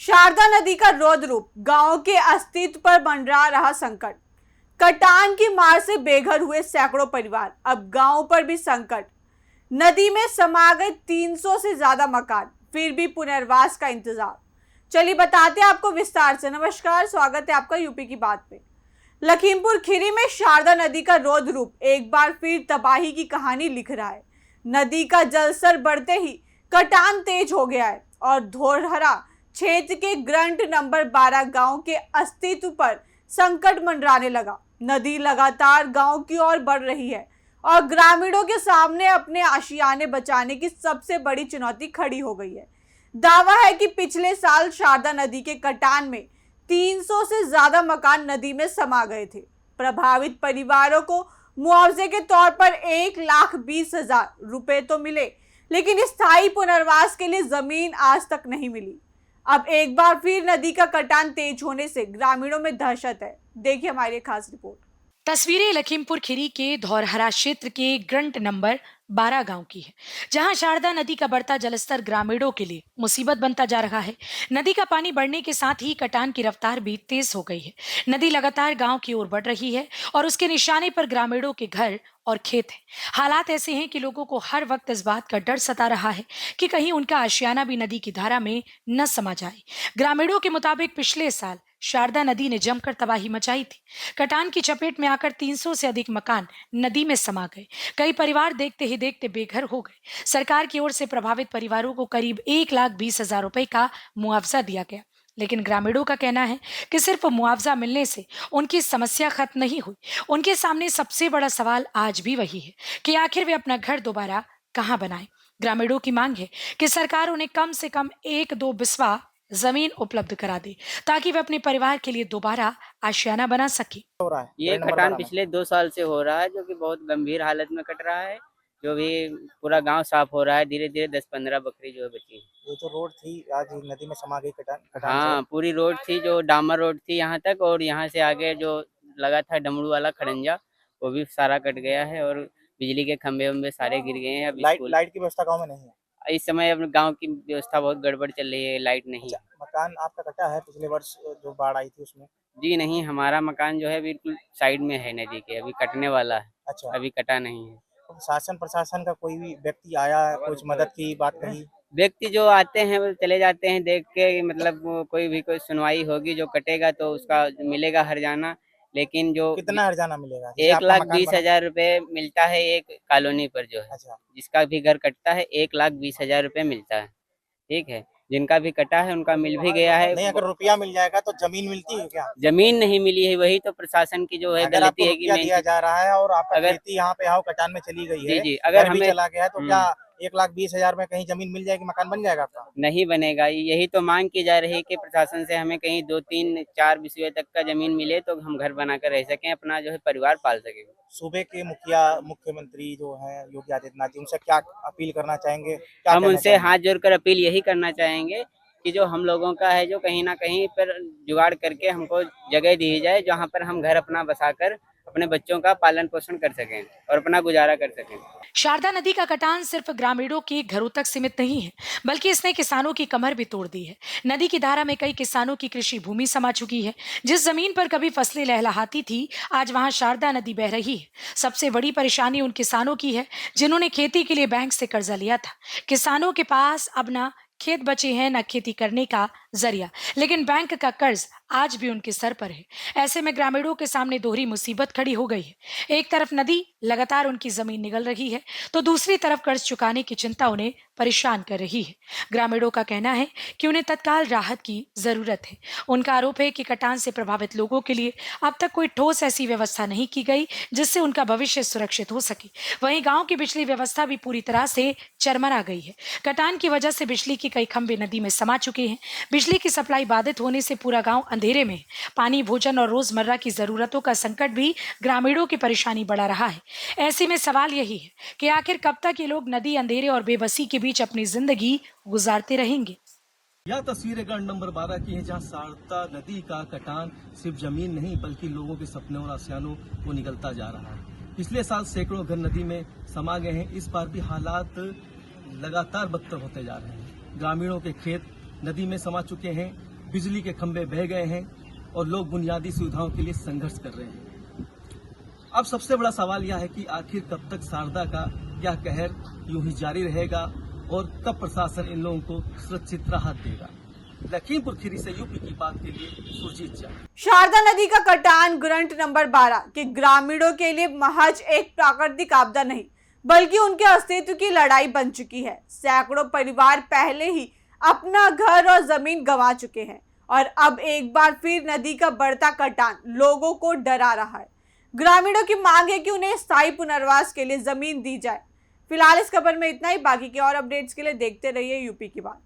शारदा नदी का रौद्र रूप, गांव के अस्तित्व पर मंडरा रहा संकट। कटान की मार से बेघर हुए सैकड़ों परिवार, अब गांव पर भी संकट। नदी में समा गए 300 से ज्यादा मकान, फिर भी पुनर्वास का इंतजार। चलिए बताते हैं आपको विस्तार से। नमस्कार, स्वागत है आपका यूपी की बात में। लखीमपुर खीरी में शारदा नदी का रौद्र रूप एक बार फिर तबाही की कहानी लिख रहा है। नदी का जलस्तर बढ़ते ही कटान तेज हो गया है और धोरहरा क्षेत्र के ग्रंट नंबर 12 गांव के अस्तित्व पर संकट मंडराने लगा। नदी लगातार गांव की ओर बढ़ रही है और ग्रामीणों के सामने अपने आशियाने बचाने की सबसे बड़ी चुनौती खड़ी हो गई है। दावा है कि पिछले साल शारदा नदी के कटान में 300 से ज्यादा मकान नदी में समा गए थे। प्रभावित परिवारों को मुआवजे के तौर पर 1,20,000 रुपए तो मिले, लेकिन स्थायी पुनर्वास के लिए जमीन आज तक नहीं मिली। अब एक बार फिर नदी का कटान तेज होने से ग्रामीणों में दहशत है। देखिए हमारी खास रिपोर्ट। तस्वीरें लखीमपुर खीरी के धौरहरा क्षेत्र के ग्रंट नंबर 12 गांव की है, जहां शारदा नदी का बढ़ता जलस्तर ग्रामीणों के लिए मुसीबत बनता जा रहा है। नदी का पानी बढ़ने के साथ ही कटान की रफ्तार भी तेज हो गई है। नदी लगातार गांव की ओर बढ़ रही है और उसके निशाने पर ग्रामीणों के घर और खेत हैं। हालात ऐसे हैं कि लोगों को हर वक्त इस बात का डर सता रहा है कि कहीं उनका आशियाना भी नदी की धारा में न समा जाए। ग्रामीणों के मुताबिक पिछले साल शारदा नदी ने जमकर तबाही मचाई थी। कटान की चपेट में आकर 300 से अधिक मकान नदी में समा गए। कई परिवार देखते ही देखते बेघर हो गए। सरकार की ओर से प्रभावित परिवारों को करीब 1,20,000 रुपए का मुआवजा दिया गया, लेकिन ग्रामीणों का कहना है कि सिर्फ मुआवजा मिलने से उनकी समस्या खत्म नहीं हुई। उनके सामने सबसे बड़ा सवाल आज भी वही है कि आखिर वे अपना घर दोबारा कहां बनाएं। ग्रामीणों की मांग है कि सरकार उन्हें कम से कम 1-2 बिस्वा जमीन उपलब्ध करा दे, ताकि वे अपने परिवार के लिए दोबारा आशियाना बना सके। ये कटान पिछले 2 साल से हो रहा है, जो कि बहुत गंभीर हालत में कट रहा है। जो भी पूरा गांव साफ हो रहा है, धीरे धीरे 10-15 बकरी जो है बची। ये तो रोड थी, आज नदी में समा गई कटान हाँ, पूरी रोड थी, जो डामर रोड थी यहाँ तक, और यहाँ से आगे जो लगा था डमरू वाला खड़ंजा, वो भी सारा कट गया है और बिजली के खंभे वंबे सारे गिर गए हैं। अभी लाइट की व्यवस्था गाँव में नहीं है इस समय। अपने गांव की व्यवस्था बहुत गड़बड़ चल रही है, लाइट नहीं। मकान आपका कटा है पिछले वर्ष जो बाढ़ आई थी उसमें? जी नहीं, हमारा मकान जो है बिल्कुल साइड में है नदी के, अभी कटने वाला है। अच्छा, अभी कटा नहीं है। तो शासन प्रशासन का कोई भी व्यक्ति आया, कुछ मदद की बात कही? व्यक्ति जो आते हैं वो चले जाते हैं देख के, मतलब कोई सुनवाई होगी, जो कटेगा तो उसका मिलेगा हर्जाना। लेकिन जो कितना हर्जाना मिलेगा? 1,20,000 रुपए मिलता है एक कॉलोनी पर जो है। अच्छा, जिसका भी घर कटता है 1,20,000 रुपए मिलता है। ठीक है, जिनका भी कटा है उनका मिल भी गया है। नहीं, अगर रुपया मिल जाएगा तो जमीन मिलती है क्या? जमीन नहीं मिली है, वही तो प्रशासन की जो है गलती है कि दिया जा रहा है और आपका अगर खेती यहाँ पे आओ कटान में चली गई है, जी, अगर हमें हमें चला गया तो क्या 1,20,000 में कहीं जमीन मिल जाएगी, मकान बन जाएगा आपका? नहीं बनेगा। यही तो मांग की जा रही है कि प्रशासन से हमें कहीं 2-3-4 बिस्वे तक का जमीन मिले तो हम घर बनाकर रह सकें, अपना जो है परिवार पाल सकें। सूबे के मुख्यमंत्री जो है योगी आदित्यनाथ जी, उनसे क्या अपील करना चाहेंगे? हम उनसे हाथ जोड़कर अपील यही करना चाहेंगे कि जो हम लोगों का है, जो कहीं ना कहीं पर जुगाड़ करके हमको जगह दी जाए, जहाँ पर हम घर अपना बसाकर अपने बच्चों का पालन पोषण कर सकें और अपना गुजारा कर सकें। शारदा नदी का कटान सिर्फ ग्रामीणों के घरों तक सीमित नहीं है, बल्कि इसने किसानों की कमर भी तोड़ दी है। नदी की धारा में कई किसानों की कृषि भूमि समा चुकी है। जिस जमीन पर कभी फसलें लहलहाती थी, आज वहां शारदा नदी बह रही है। सबसे बड़ी परेशानी उन किसानों की है जिन्होंने खेती के लिए बैंक से कर्जा लिया था। किसानों के पास अब ना खेत बचे हैं, न खेती करने का जरिया, लेकिन बैंक का कर्ज आज भी उनके सर पर है। ऐसे में ग्रामीणों के सामने दोहरी मुसीबत खड़ी हो गई है। एक तरफ नदी लगातार उनकी जमीन निगल रही है, तो दूसरी तरफ कर्ज चुकाने की चिंता उन्हें परेशान कर रही है। ग्रामीणों का कहना है कि उन्हें तत्काल राहत की जरूरत है। उनका आरोप है कि कटान से प्रभावित लोगों के लिए अब तक कोई ठोस ऐसी व्यवस्था नहीं की गई जिससे उनका भविष्य सुरक्षित हो सके। वहीं गांव की बिजली व्यवस्था भी पूरी तरह से चरमरा गई है। कटान की वजह से बिजली के कई खंभे नदी में समा चुके हैं। बिजली की सप्लाई बाधित होने से पूरा गांव अंधेरे में। पानी, भोजन और रोजमर्रा की जरूरतों का संकट भी ग्रामीणों की परेशानी बढ़ा रहा है। ऐसे में सवाल यही है कि आखिर कब तक ये लोग नदी, अंधेरे और बेबसी के बीच अपनी जिंदगी गुजारते रहेंगे। यह तस्वीरें ग्रंट नंबर 12 की है, जहां शारदा नदी का कटान सिर्फ जमीन नहीं बल्कि लोगों के सपने और आसियानों को निगलता जा रहा है। पिछले साल सैकड़ों घर नदी में समा गए हैं। इस बार भी हालात लगातार बदतर होते जा रहे हैं। ग्रामीणों के खेत नदी में समा चुके हैं, बिजली के खंभे बह गए हैं और लोग बुनियादी सुविधाओं के लिए संघर्ष कर रहे हैं। अब सबसे बड़ा सवाल यह है कि आखिर कब तक शारदा का यह कहर यूं ही जारी रहेगा और कब प्रशासन इन लोगों को सुरक्षित राहत देगा। लखीमपुर खीरी से यूपी की बात के लिए सुरजीत झा। शारदा नदी का कटान ग्रंट नंबर 12 के ग्रामीणों के लिए महज एक प्राकृतिक आपदा नहीं बल्कि उनके अस्तित्व की लड़ाई बन चुकी है। सैकड़ों परिवार पहले ही अपना घर और जमीन गंवा चुके हैं और अब एक बार फिर नदी का बढ़ता कटान लोगों को डरा रहा है। ग्रामीणों की मांग है कि उन्हें स्थायी पुनर्वास के लिए जमीन दी जाए। फिलहाल इस खबर में इतना ही। बाकी के और अपडेट्स के लिए देखते रहिए यूपी की बात।